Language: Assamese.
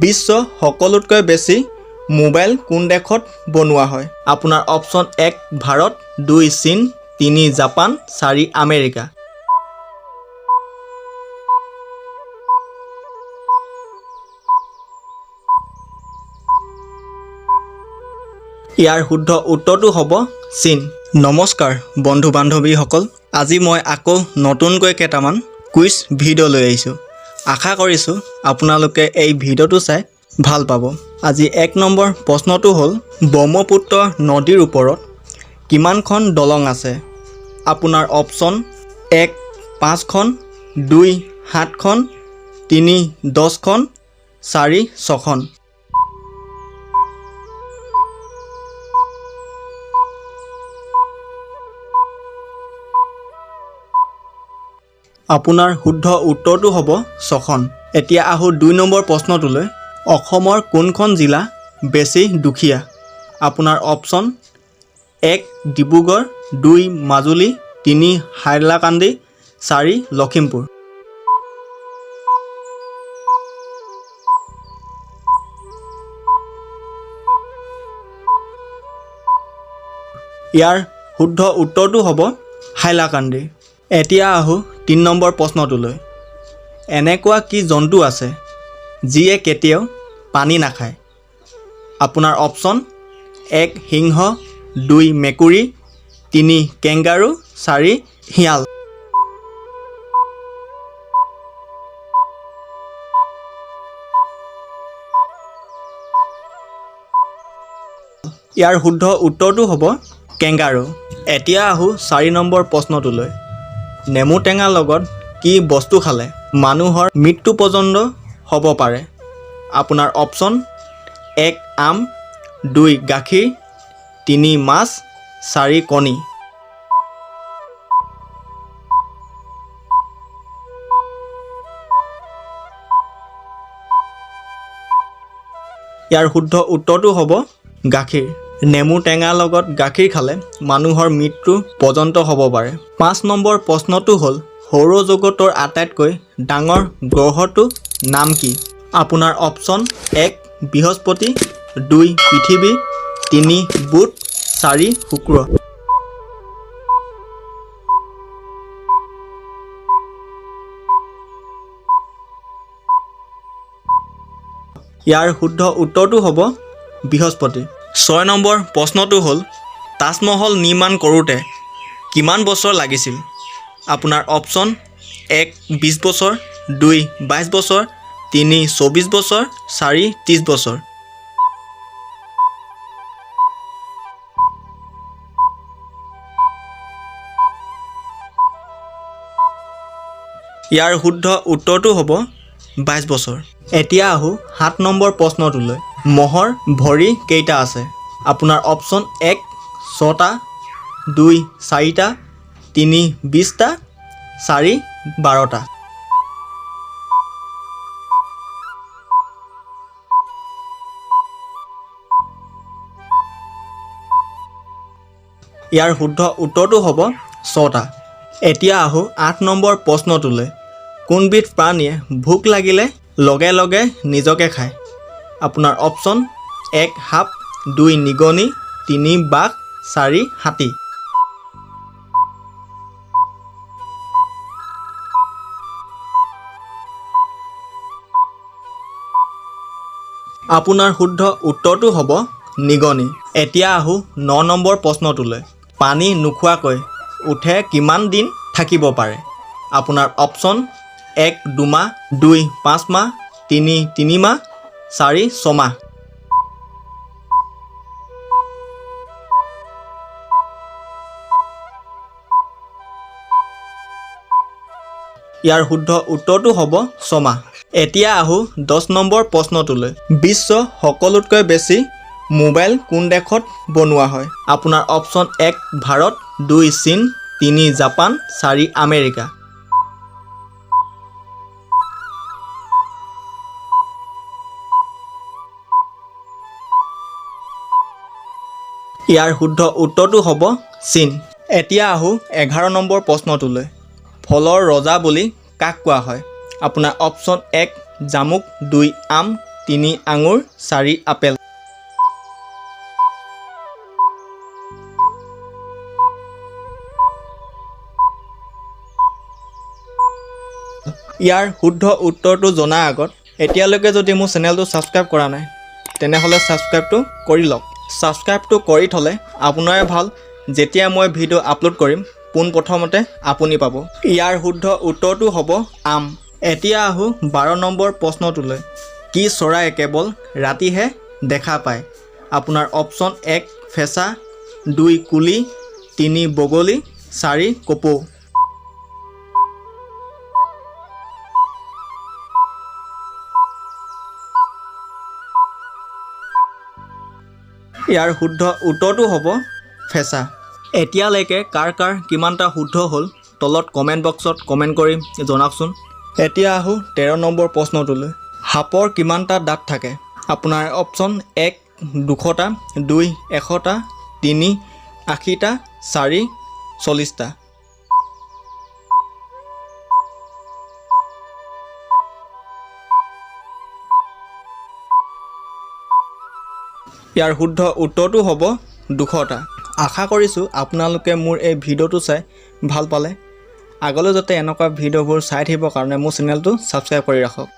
বিশ্ব সকলোতকৈ বেছি মোবাইল কোন দেশত বনোৱা হয়? আপোনাৰ অপশ্যন 1 ভাৰত, 2 চীন, 3 জাপান, 4 আমেৰিকা। ইয়াৰ শুদ্ধ উত্তৰটো হ'ব চীন। নমস্কাৰ বন্ধু বান্ধৱীসকল, আজি মই আকৌ নতুনকৈ কেইটামান কুইজ ভিডিঅ' লৈ আহিছোঁ। আশা কৰিছোঁ আপোনালোকে এই ভিডিঅ'টো চাই ভাল পাব। আজি 1 নম্বৰ প্ৰশ্নটো হ'ল, ব্ৰহ্মপুত্ৰ নদীৰ ওপৰত কিমানখন দলং আছে? আপোনাৰ অপশ্যন 1 5খন, 2 7খন, 3 10খন, 4 6খন। আপোনাৰ শুদ্ধ উত্তৰটো হ'ব 6খন। এতিয়া আহোঁ 2 নম্বৰ প্ৰশ্নটোলৈ। অসমৰ কোনখন জিলা বেছি দুখীয়া? আপোনাৰ অপশ্যন 1 ডিব্ৰুগড়, 2 মাজুলী, 3 হাইলাকান্দি, 4 লখিমপুৰ। ইয়াৰ শুদ্ধ উত্তৰটো হ'ব হাইলাকান্দি। এতিয়া আহোঁ 3 নম্বৰ প্ৰশ্নটোলৈ। এনেকুৱা কি জন্তু আছে যিয়ে কেতিয়াও পানী নাখায়? আপোনাৰ অপশ্যন 1 সিংহ, 2 মেকুৰী, 3 কেংগাৰু, 4 শিয়াল। ইয়াৰ শুদ্ধ উত্তৰটো হ'ব কেংগাৰু। এতিয়া আহোঁ 4 নম্বৰ প্ৰশ্নটোলৈ। নেমু টেঙাৰ লগত কি বস্তু খালে মানুহৰ মৃত্যু পৰ্যন্ত হ'ব পাৰে? আপোনাৰ অপশ্যন 1 আম, 2 গাখীৰ, 3 মাছ, 4 কণী। ইয়াৰ শুদ্ধ উত্তৰটো হ'ব গাখীৰ। নেমু টেঙাৰ লগত গাখীৰ খালে মানুহৰ মৃত্যু পৰ্যন্ত হ'ব পাৰে। 5 নম্বৰ প্ৰশ্নটো হ'ল, সৌৰজগতৰ আটাইতকৈ ডাঙৰ গ্ৰহটোৰ নাম কি? আপোনাৰ অপশ্যন 1 বৃহস্পতি, 2 পৃথিৱী, 3 বুধ, 4 শুক্ৰ। ইয়াৰ শুদ্ধ উত্তৰটো হ'ব বৃহস্পতি। 6 নম্বৰ প্ৰশ্নটো হ'ল, তাজমহল নিৰ্মাণ কৰোঁতে কিমান বছৰ লাগিছিল? আপোনাৰ অপশ্যন 1 20 বছৰ, 2 22 বছৰ, 3 24 বছৰ, 4 30 বছৰ। ইয়াৰ শুদ্ধ উত্তৰটো হ'ব 22 বছৰ। এতিয়া আহোঁ 7 নম্বৰ প্ৰশ্নটোলৈ। মহৰ ভৰি কেইটা আছে? আপোনাৰ অপশ্যন 1 6টা, 2 4টা, 3 20টা, 4 12টা। ইয়াৰ শুদ্ধ উত্তৰটো হ'ব 6টা। এতিয়া আহোঁ 8 নম্বৰ প্ৰশ্নটোলৈ। কোনবিধ প্ৰাণীয়ে ভোক লাগিলে লগে লগে নিজকে খায়? আপোনাৰ অপশ্যন 1 সাপ, 2 নিগনি, 3 বাঘ, 4 হাতী। আপোনাৰ শুদ্ধ উত্তৰটো হ'ব নিগনি। এতিয়া আহোঁ 9 নম্বৰ প্ৰশ্নটোলৈ। পানী নোখোৱাকৈ উঠে কিমান দিন থাকিব পাৰে? আপোনাৰ অপশ্যন 1 2 মাহ, 2 5 মাহ, 3 3 মাহ, 4 6 মাহ। ইয়াৰ শুদ্ধ উত্তৰটো হ'ব 6 মাহ। এতিয়া আহোঁ 10 নম্বৰ প্ৰশ্নটোলৈ। বিশ্ব সকলোতকৈ বেছি মোবাইল কোন দেশত বনোৱা হয়? আপোনাৰ অপশ্যন 1 ভাৰত, 2 চীন, 3 জাপান, 4 আমেৰিকা। ইয়াৰ শুদ্ধ উত্তৰটো হ'ব চীন। এতিয়া আহোঁ 11 নম্বৰ প্ৰশ্নটোলৈ। ফলৰ ৰজা বুলি কাক কোৱা হয়? আপোনাৰ অপশ্যন 1 জামুক, 2 আম, 3 আঙুৰ 4 আপেল। ইয়াৰ শুদ্ধ উত্তৰটো জনাৰ আগত এতিয়ালৈকে যদি মোৰ চেনেলটো ছাবস্ক্ৰাইব কৰা নাই তেনেহ'লে ছাবস্ক্ৰাইবটো কৰি লওক। ছাবস্ক্ৰাইবটো কৰি থ'লে আপোনাৰে ভাল, যেতিয়া মই ভিডিঅ' আপলোড কৰিম পোনপ্ৰথমতে আপুনি পাব। ইয়াৰ শুদ্ধ উত্তৰটো হ'ব আম। এতিয়া আহোঁ 12 নম্বৰ প্ৰশ্নটোলৈ। কি চৰাই কেৱল ৰাতিহে দেখা পায়? আপোনাৰ অপশ্যন 1 ফেঁচা, 2 কুলি, 3 বগলী, 4 কপৌ। ইয়াৰ শুদ্ধ উত্তৰটো হ'ব ফেঁচা। এতিয়ালৈকে কাৰ কাৰ কিমানটা শুদ্ধ হ'ল তলত কমেণ্ট বক্সত কমেণ্ট কৰি জনাওকচোন। এতিয়া আহোঁ 13 নম্বৰ প্ৰশ্নটোলৈ। সাপৰ কিমানটা দাঁত থাকে? আপোনাৰ অপশ্যন 1 200টা, 2 100টা, 3 80টা, 4 40টা। ইয়াৰ শুদ্ধ উত্তৰটো হ'ব 200টা। আশা কৰিছোঁ আপোনালোকে মোৰ এই ভিডিঅ'টো চাই ভাল পালে। আগলৈ যাতে এনেকুৱা ভিডিঅ'বোৰ চাই থাকিবৰ কাৰণে মোৰ চেনেলটো ছাবস্ক্ৰাইব কৰি ৰাখক।